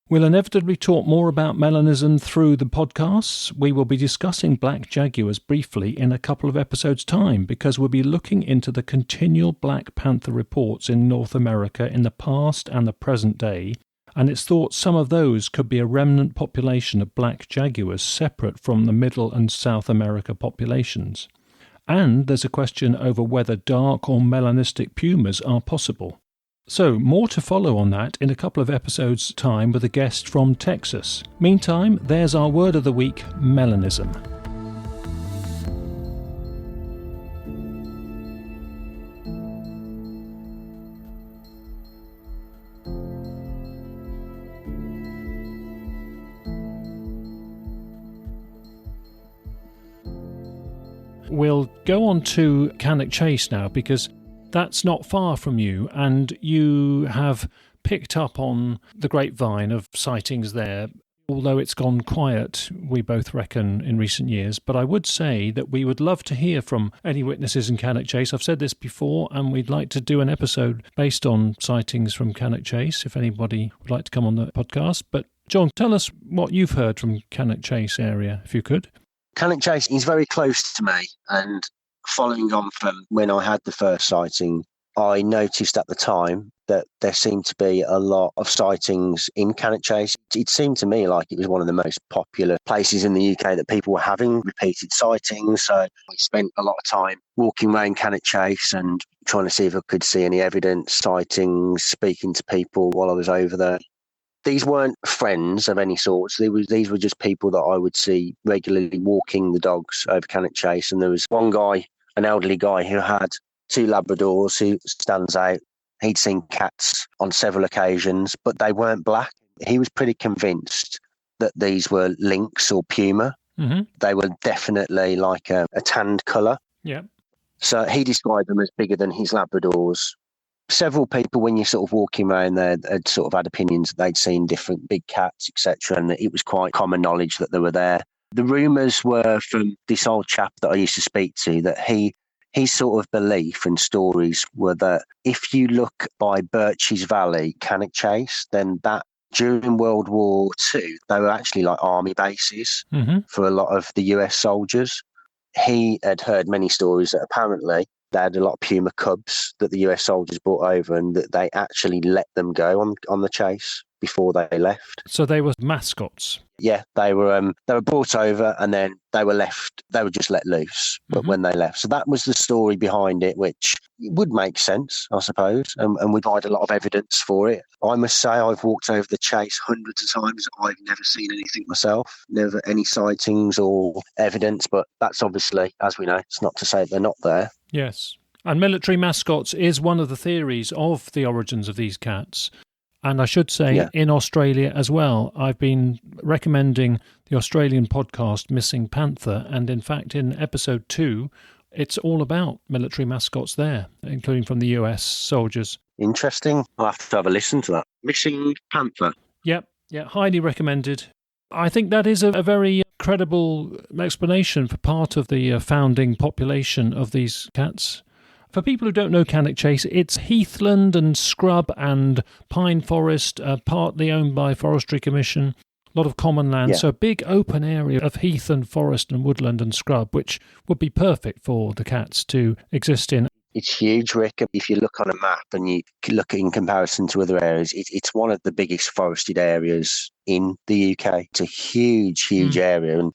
We'll inevitably talk more about melanism through the podcasts. We will be discussing black jaguars briefly in a couple of episodes' time because we'll be looking into the continual Black Panther reports in North America in the past and the present day, and it's thought some of those could be a remnant population of black jaguars separate from the Middle and South America populations. And there's a question over whether dark or melanistic pumas are possible. So, more to follow on that in a couple of episodes' time with a guest from Texas. Meantime, there's our word of the week, melanism. We'll go on to Cannock Chase now because that's not far from you, and you have picked up on the grapevine of sightings there, although it's gone quiet, we both reckon, in recent years. But I would say that we would love to hear from any witnesses in Cannock Chase. I've said this before, and we'd like to do an episode based on sightings from Cannock Chase, if anybody would like to come on the podcast. But John, tell us what you've heard from Cannock Chase area, if you could. Cannock Chase is very close to me, and following on from when I had the first sighting, I noticed at the time that there seemed to be a lot of sightings in Cannock Chase. It seemed to me like it was one of the most popular places in the UK that people were having repeated sightings. So I spent a lot of time walking around Cannock Chase and trying to see if I could see any evidence, sightings, speaking to people while I was over there. These weren't friends of any sort. These were just people that I would see regularly walking the dogs over Cannock Chase. And there was one guy, an elderly guy, who had 2 Labradors who stands out. He'd seen cats on several occasions, but they weren't black. He was pretty convinced that these were lynx or puma. Mm-hmm. They were definitely like a tanned colour. Yeah. So he described them as bigger than his Labradors. Several people, when you're sort of walking around there, had sort of had opinions that they'd seen different big cats, etc., and that it was quite common knowledge that they were there. The rumours were from this old chap that I used to speak to that his sort of belief and stories were that if you look by Birches Valley, Cannock Chase, then that during World War II, they were actually like army bases for a lot of the US soldiers. He had heard many stories that apparently they had a lot of puma cubs that the US soldiers brought over and that they actually let them go on the chase before they left. So they were mascots? Yeah, they were brought over and then they were left, they were just let loose when they left. So that was the story behind it, which would make sense, I suppose, and we'd find a lot of evidence for it. I must say I've walked over the chase hundreds of times. I've never seen anything myself, never any sightings or evidence, but that's obviously, as we know, it's not to say they're not there. Yes. And military mascots is one of the theories of the origins of these cats. And I should say, in Australia as well, I've been recommending the Australian podcast Missing Panther. And in fact, in episode 2, it's all about military mascots there, including from the US soldiers. Interesting. I'll have to have a listen to that. Missing Panther. Yep. Yeah, highly recommended. I think that is a very credible explanation for part of the founding population of these cats. For people who don't know Cannock Chase, it's heathland and scrub and pine forest, partly owned by Forestry Commission, a lot of common land, so a big open area of heath and forest and woodland and scrub, which would be perfect for the cats to exist in. It's huge, Rick. If you look on a map and you look in comparison to other areas, it's one of the biggest forested areas in the UK. It's a huge area. And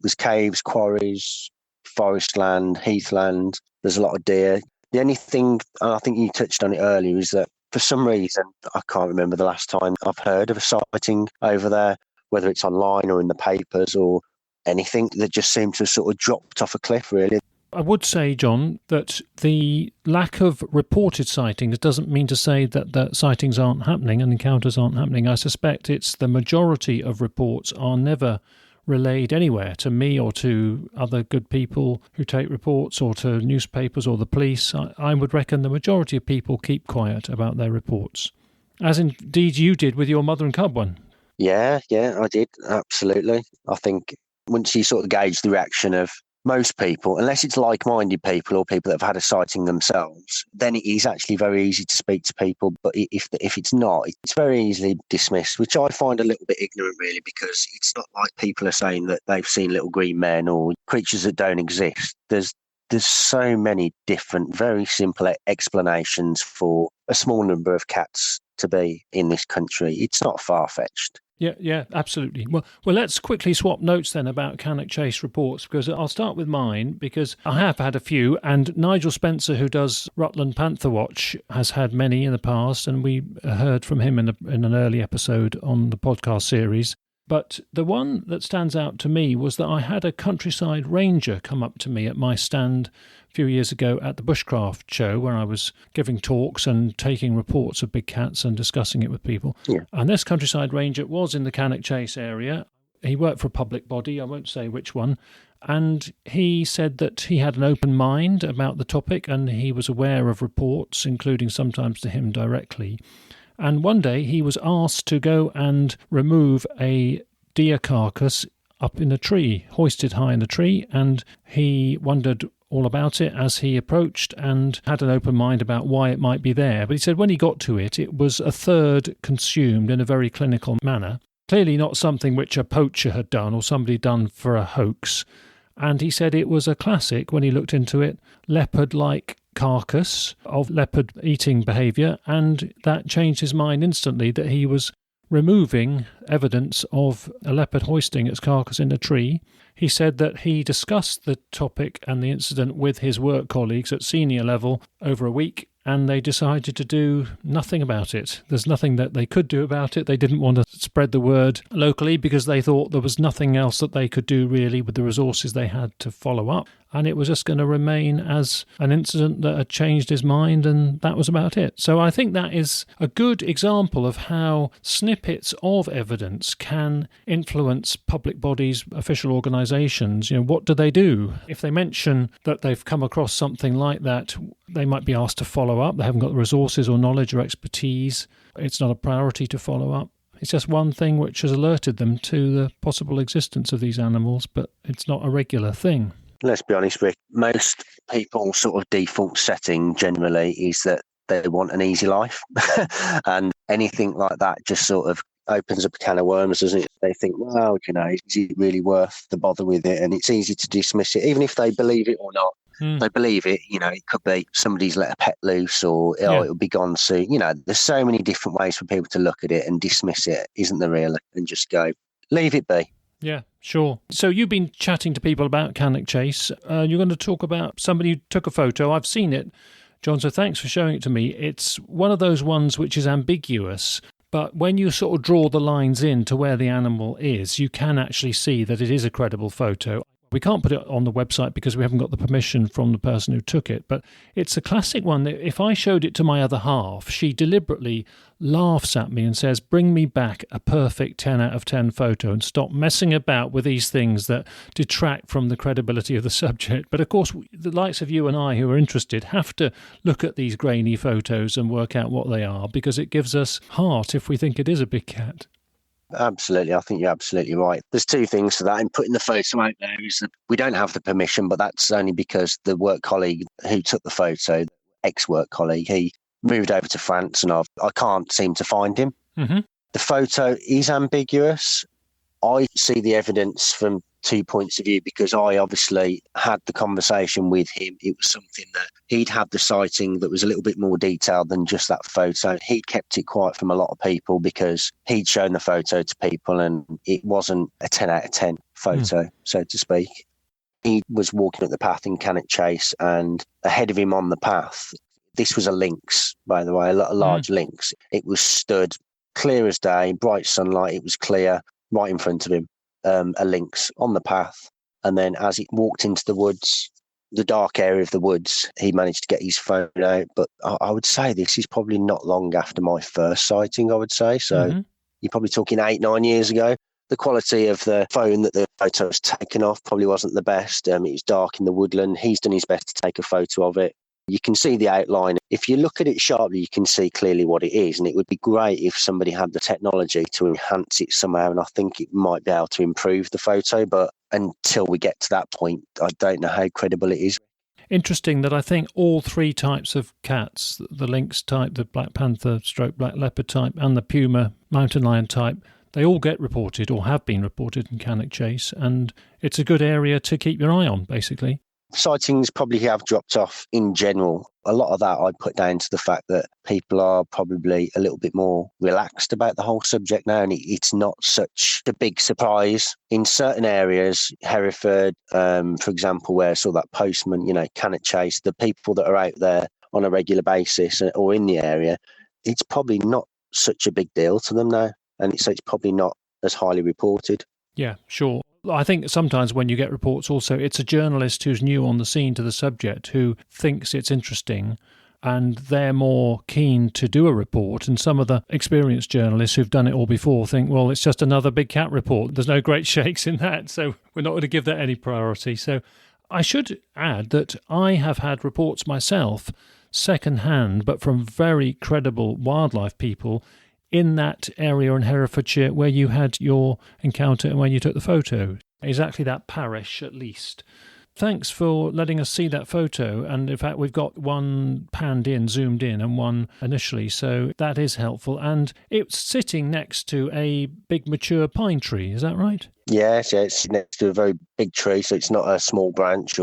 there's caves, quarries, forest land, heathland. There's a lot of deer. The only thing, and I think you touched on it earlier, is that for some reason, I can't remember the last time I've heard of a sighting over there, whether it's online or in the papers or anything, that just seemed to have sort of dropped off a cliff, really. I would say, John, that the lack of reported sightings doesn't mean to say that the sightings aren't happening and encounters aren't happening. I suspect it's the majority of reports are never relayed anywhere to me or to other good people who take reports or to newspapers or the police. I would reckon the majority of people keep quiet about their reports, as indeed you did with your mother and cub one. Yeah, I did. Absolutely. I think once you sort of gauge the reaction of most people, unless it's like-minded people or people that have had a sighting themselves, then it is actually very easy to speak to people. But if it's not, it's very easily dismissed, which I find a little bit ignorant, really, because it's not like people are saying that they've seen little green men or creatures that don't exist. There's so many different, very simple explanations for a small number of cats to be in this country. It's not far-fetched. Yeah, absolutely. Well, let's quickly swap notes then about Cannock Chase reports, because I'll start with mine, because I have had a few, and Nigel Spencer, who does Rutland Panther Watch, has had many in the past, and we heard from him in an early episode on the podcast series. But the one that stands out to me was that I had a countryside ranger come up to me at my stand a few years ago at the Bushcraft show, where I was giving talks and taking reports of big cats and discussing it with people. Yeah. And this countryside ranger was in the Cannock Chase area. He worked for a public body, I won't say which one, and he said that he had an open mind about the topic and he was aware of reports, including sometimes to him directly. And one day he was asked to go and remove a deer carcass up in a tree, hoisted high in a tree, and he wondered all about it as he approached and had an open mind about why it might be there. But he said when he got to it, it was a third consumed in a very clinical manner, clearly not something which a poacher had done or somebody done for a hoax. And he said it was a classic, when he looked into it, leopard-like carcass of leopard eating behaviour, and that changed his mind instantly, that he was removing evidence of a leopard hoisting its carcass in a tree. He said that he discussed the topic and the incident with his work colleagues at senior level over a week, and they decided to do nothing about it. There's nothing that they could do about it. They didn't want to spread the word locally because they thought there was nothing else that they could do really with the resources they had to follow up. And it was just going to remain as an incident that had changed his mind, and that was about it. So I think that is a good example of how snippets of evidence can influence public bodies, official organisations. You know, what do they do? If they mention that they've come across something like that, they might be asked to follow up. They haven't got the resources or knowledge or expertise. It's not a priority to follow up. It's just one thing which has alerted them to the possible existence of these animals, but it's not a regular thing. Let's be honest, Rick, most people's sort of default setting generally is that they want an easy life. And anything like that just sort of opens up a can of worms, doesn't it? They think, well, you know, is it really worth the bother with it? And it's easy to dismiss it, even if they believe it or not. They believe it, you know, it could be somebody's let a pet loose or it'll be gone soon. You know, there's so many different ways for people to look at it and dismiss it, isn't there really? And just go, leave it be. Yeah, sure. So you've been chatting to people about Cannock Chase. You're going to talk about somebody who took a photo. I've seen it, John, so thanks for showing it to me. It's one of those ones which is ambiguous, but when you sort of draw the lines in to where the animal is, you can actually see that it is a credible photo. We can't put it on the website because we haven't got the permission from the person who took it, but it's a classic one that if I showed it to my other half, she deliberately laughs at me and says, bring me back a perfect 10 out of 10 photo and stop messing about with these things that detract from the credibility of the subject. But of course, the likes of you and I who are interested have to look at these grainy photos and work out what they are, because it gives us heart if we think it is a big cat. Absolutely. I think you're absolutely right. There's two things to that. In putting the photo out there is that we don't have the permission, but that's only because the work colleague who took the photo, ex-work colleague, he moved over to France and I can't seem to find him. Mm-hmm. The photo is ambiguous. I see the evidence from 2 points of view because I obviously had the conversation with him. It was something that he'd had the sighting that was a little bit more detailed than just that photo. He'd kept it quiet from a lot of people because he'd shown the photo to people and it wasn't a 10 out of 10 photo, so to speak. He was walking up the path in Cannock Chase and ahead of him on the path, this was a lynx, by the way, a large lynx. It was stood clear as day, bright sunlight, it was clear, right in front of him. A lynx on the path, and then as he walked into the woods, the dark area of the woods, he managed to get his phone out. But I would say this is probably not long after my first sighting, I would say. So you're probably talking 8-9 years ago. The quality of the phone that the photo was taken off probably wasn't the best. It was dark in the woodland. He's done his best to take a photo of it. You can see the outline. If you look at it sharply, you can see clearly what it is. And it would be great if somebody had the technology to enhance it somehow. And I think it might be able to improve the photo. But until we get to that point, I don't know how credible it is. Interesting that I think all three types of cats, the lynx type, the black panther / black leopard type, and the puma mountain lion type, they all get reported or have been reported in Cannock Chase. And it's a good area to keep your eye on, basically. Sightings probably have dropped off in general. A lot of that I put down to the fact that people are probably a little bit more relaxed about the whole subject now, and it's not such a big surprise. In certain areas, Hereford, for example, where I saw that postman, Cannock Chase, the people that are out there on a regular basis or in the area, it's probably not such a big deal to them now, and so it's probably not as highly reported. Yeah, sure. I think sometimes when you get reports also, it's a journalist who's new on the scene to the subject who thinks it's interesting and they're more keen to do a report. And some of the experienced journalists who've done it all before think, well, it's just another big cat report. There's no great shakes in that, so we're not going to give that any priority. So I should add that I have had reports myself second-hand, but from very credible wildlife people in that area in Herefordshire where you had your encounter and where you took the photo. Exactly that parish, at least. Thanks for letting us see that photo. And in fact, we've got one panned in, zoomed in, and one initially. So that is helpful. And it's sitting next to a big mature pine tree. Is that right? Yes, it's next to a very big tree. So it's not a small branch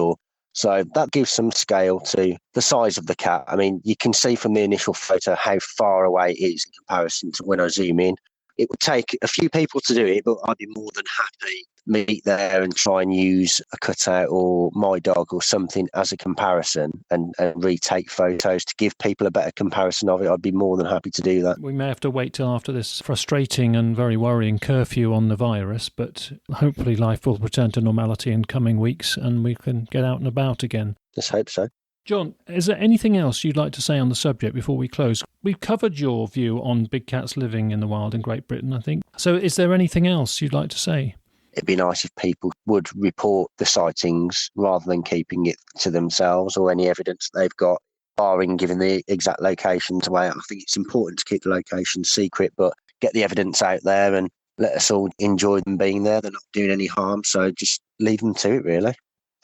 so that gives some scale to the size of the cat. I mean, you can see from the initial photo how far away it is in comparison to when I zoom in. It would take a few people to do it, but I'd be more than happy to meet there and try and use a cutout or my dog or something as a comparison and retake photos to give people a better comparison of it. I'd be more than happy to do that. We may have to wait till after this frustrating and very worrying curfew on the virus, but hopefully life will return to normality in coming weeks and we can get out and about again. Let's hope so. John, is there anything else you'd like to say on the subject before we close? We've covered your view on big cats living in the wild in Great Britain, I think. So is there anything else you'd like to say? It'd be nice if people would report the sightings rather than keeping it to themselves or any evidence they've got, barring giving the exact locations away. I think it's important to keep the locations secret, but get the evidence out there and let us all enjoy them being there. They're not doing any harm, so just leave them to it, really.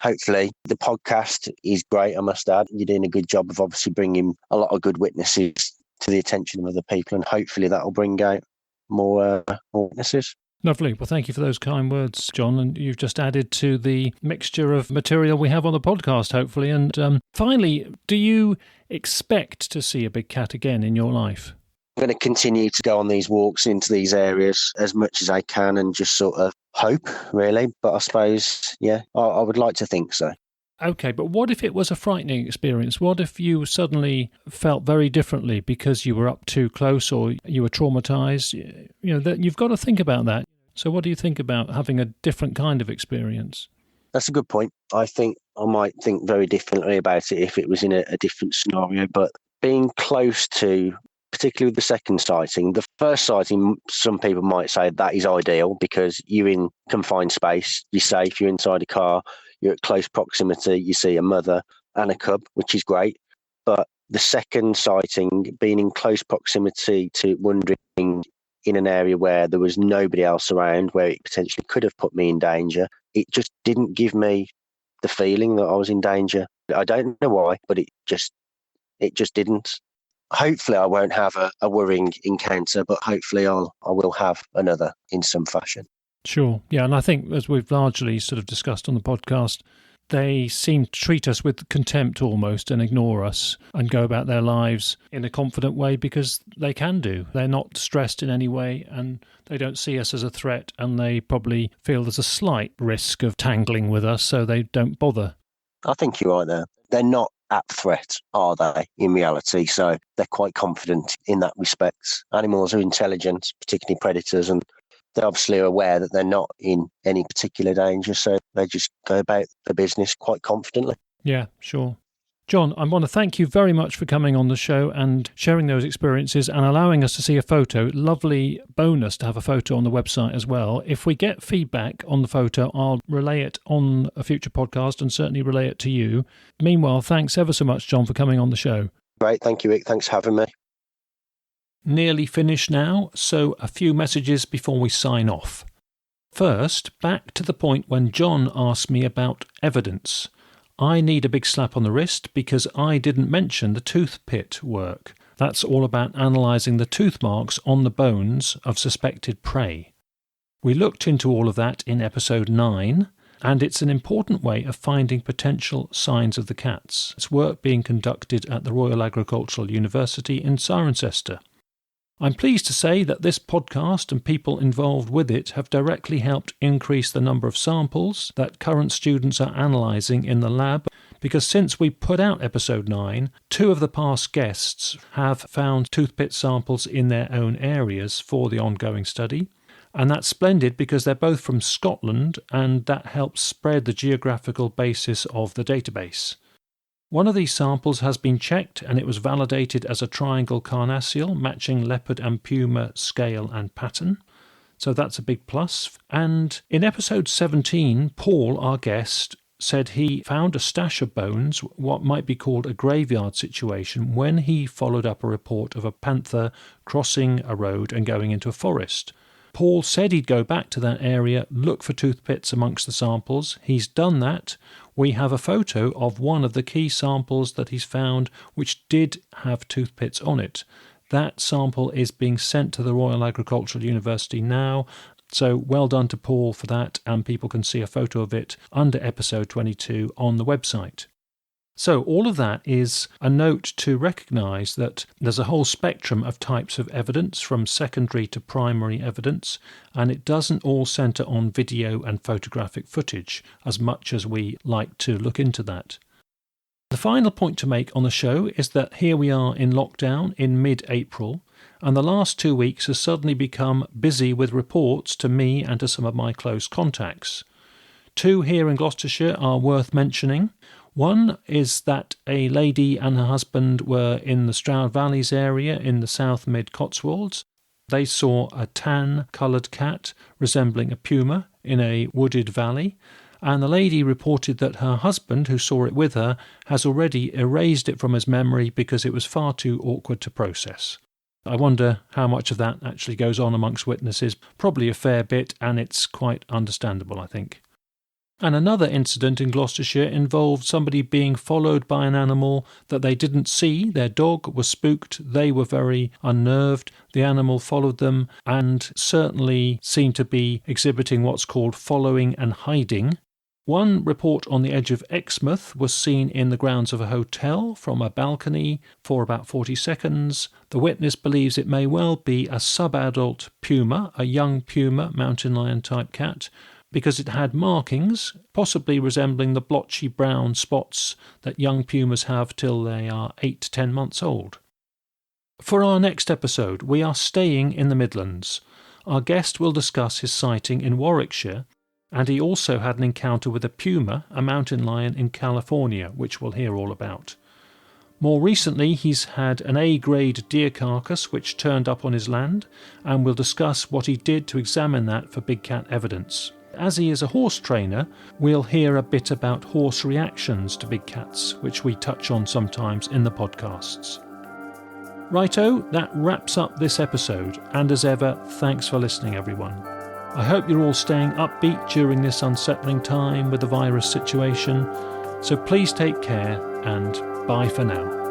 Hopefully, the podcast is great, I must add. You're doing a good job of obviously bringing a lot of good witnesses to the attention of other people, and hopefully that will bring out more witnesses. Lovely. Well, thank you for those kind words, John. And you've just added to the mixture of material we have on the podcast, hopefully. And finally, do you expect to see a big cat again in your life? I'm going to continue to go on these walks into these areas as much as I can and just sort of hope, really. But I suppose, yeah, I would like to think so. Okay, but what if it was a frightening experience? What if you suddenly felt very differently because you were up too close or you were traumatized? You've got to think about that. So what do you think about having a different kind of experience? That's a good point. I think I might think very differently about it if it was in a different scenario. But being close to, particularly with the second sighting, the first sighting, some people might say that is ideal because you're in confined space, you're safe, you're inside a car, you're at close proximity, you see a mother and a cub, which is great. But the second sighting, being in close proximity to wandering in an area where there was nobody else around, where it potentially could have put me in danger, it just didn't give me the feeling that I was in danger. I don't know why, but it just didn't. Hopefully I won't have a worrying encounter, but hopefully I will have another in some fashion. Sure. Yeah, and I think as we've largely sort of discussed on the podcast, they seem to treat us with contempt almost and ignore us and go about their lives in a confident way because they can do. They're not stressed in any way and they don't see us as a threat and they probably feel there's a slight risk of tangling with us, so they don't bother. I think you're right there. They're not at threat, are they, in reality? So they're quite confident in that respect. Animals are intelligent, particularly predators, and they're obviously aware that they're not in any particular danger, so they just go about the business quite confidently. Yeah, sure. John, I want to thank you very much for coming on the show and sharing those experiences and allowing us to see a photo. Lovely bonus to have a photo on the website as well. If we get feedback on the photo, I'll relay it on a future podcast and certainly relay it to you. Meanwhile, thanks ever so much, John, for coming on the show. Great, thank you, Rick. Thanks for having me. Nearly finished now, so a few messages before we sign off. First, back to the point when John asked me about evidence. I need a big slap on the wrist because I didn't mention the tooth pit work. That's all about analysing the tooth marks on the bones of suspected prey. We looked into all of that in episode 9, and it's an important way of finding potential signs of the cats. It's work being conducted at the Royal Agricultural University in Cirencester. I'm pleased to say that this podcast and people involved with it have directly helped increase the number of samples that current students are analysing in the lab, because since we put out episode 9, 2 of the past guests have found toothpit samples in their own areas for the ongoing study. And that's splendid because they're both from Scotland, and that helps spread the geographical basis of the database. One of these samples has been checked and it was validated as a triangle carnassial matching leopard and puma scale and pattern. So that's a big plus. And in episode 17, Paul, our guest, said he found a stash of bones, what might be called a graveyard situation, when he followed up a report of a panther crossing a road and going into a forest. Paul said he'd go back to that area, look for toothpits amongst the samples. He's done that. We have a photo of one of the key samples that he's found which did have toothpits on it. That sample is being sent to the Royal Agricultural University now, so well done to Paul for that, and people can see a photo of it under episode 22 on the website. So all of that is a note to recognise that there's a whole spectrum of types of evidence from secondary to primary evidence, and it doesn't all centre on video and photographic footage as much as we like to look into that. The final point to make on the show is that here we are in lockdown in mid-April, and the last 2 weeks has suddenly become busy with reports to me and to some of my close contacts. 2 here in Gloucestershire are worth mentioning. One is that a lady and her husband were in the Stroud Valleys area in the South Mid Cotswolds. They saw a tan-coloured cat resembling a puma in a wooded valley, and the lady reported that her husband, who saw it with her, has already erased it from his memory because it was far too awkward to process. I wonder how much of that actually goes on amongst witnesses. Probably a fair bit, and it's quite understandable, I think. And another incident in Gloucestershire involved somebody being followed by an animal that they didn't see. Their dog was spooked. They were very unnerved. The animal followed them and certainly seemed to be exhibiting what's called following and hiding. One report on the edge of Exmouth was seen in the grounds of a hotel from a balcony for about 40 seconds. The witness believes it may well be a subadult puma, a young puma, mountain lion type cat, because it had markings, possibly resembling the blotchy brown spots that young pumas have till they are 8 to 10 months old. For our next episode, we are staying in the Midlands. Our guest will discuss his sighting in Warwickshire, and he also had an encounter with a puma, a mountain lion in California, which we'll hear all about. More recently, he's had an A-grade deer carcass which turned up on his land, and we'll discuss what he did to examine that for big cat evidence. As he is a horse trainer, we'll hear a bit about horse reactions to big cats, which we touch on sometimes in the podcasts. Righto, that wraps up this episode, and as ever, thanks for listening, everyone. I hope you're all staying upbeat during this unsettling time with the virus situation, so please take care and bye for now.